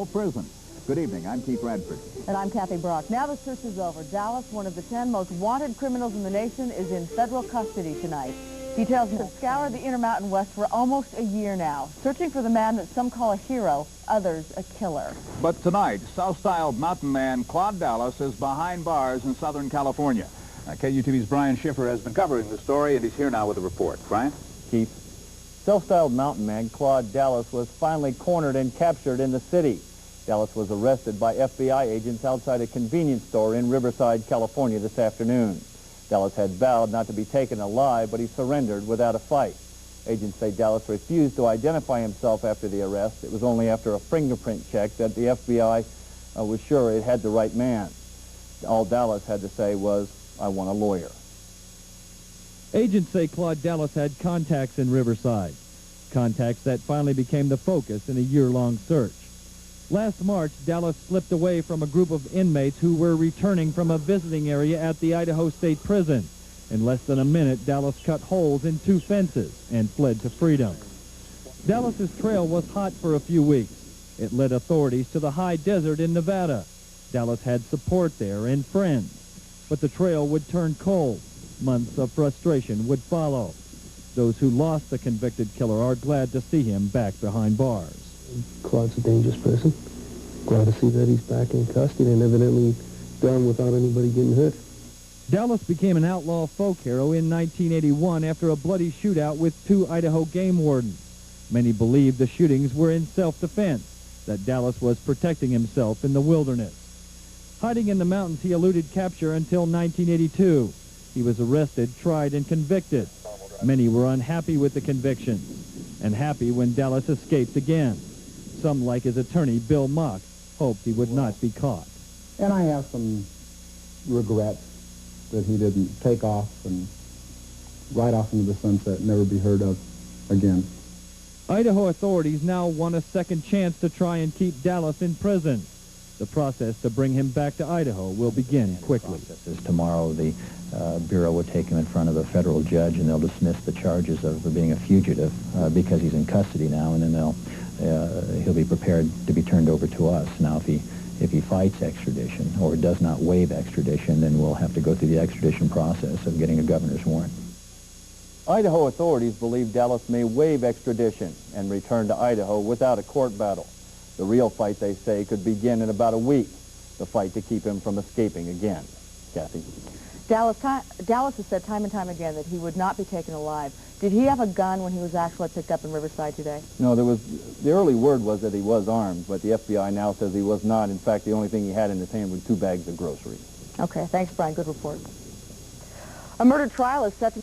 no prison. Good evening, I'm Keith Radford. And I'm Kathy Brock. Now the search is over. Dallas, one of the 10 most wanted criminals in the nation, is in federal custody tonight. Details have scoured the Intermountain West for almost a year now, searching for the man that some call a hero, others a killer. But tonight, South-styled mountain man Claude Dallas is behind bars in Southern California. KUTV's Brian Schiffer has been covering the story, and he's here now with a report. Brian? Keith, self-styled mountain man Claude Dallas was finally cornered and captured in the city. Dallas was arrested by FBI agents outside a convenience store in Riverside, California this afternoon. Dallas had vowed not to be taken alive, but he surrendered without a fight. Agents say Dallas refused to identify himself after the arrest. It was only after a fingerprint check that the FBI was sure it had the right man. All Dallas had to say was, "I want a lawyer." Agents say Claude Dallas had contacts in Riverside, contacts that finally became the focus in a year-long search. Last March, Dallas slipped away from a group of inmates who were returning from a visiting area at the Idaho State Prison. In less than a minute, Dallas cut holes in 2 fences and fled to freedom. Dallas's trail was hot for a few weeks. It led authorities to the high desert in Nevada. Dallas had support there and friends, but the trail would turn cold. Months of frustration would follow. Those who lost the convicted killer are glad to see him back behind bars. Claude's a dangerous person. Glad to see that he's back in custody and evidently done without anybody getting hurt. Dallas became an outlaw folk hero in 1981 after a bloody shootout with 2 Idaho game wardens. Many believed the shootings were in self-defense, that Dallas was protecting himself in the wilderness. Hiding in the mountains, he eluded capture until 1982. He was arrested, tried, and convicted. Many were unhappy with the convictions, and happy when Dallas escaped again. Some, like his attorney, Bill Mock, hoped he would not be caught. And I have some regrets that he didn't take off and ride off into the sunset and never be heard of again. Idaho authorities now want a second chance to try and keep Dallas in prison. The process to bring him back to Idaho will begin quickly. Tomorrow, the Bureau will take him in front of a federal judge, and they'll dismiss the charges of being a fugitive because he's in custody now, and then he'll be prepared to be turned over to us. Now, if he fights extradition or does not waive extradition, then we'll have to go through the extradition process of getting a governor's warrant. Idaho authorities believe Dallas may waive extradition and return to Idaho without a court battle. The real fight, they say, could begin in about a week, the fight to keep him from escaping again. Kathy? Dallas has said time and time again that he would not be taken alive. Did he have a gun when he was actually picked up in Riverside today? No, the early word was that he was armed, but the FBI now says he was not. In fact, the only thing he had in his hand were 2 bags of groceries. Okay, thanks, Brian. Good report. A murder trial is set to...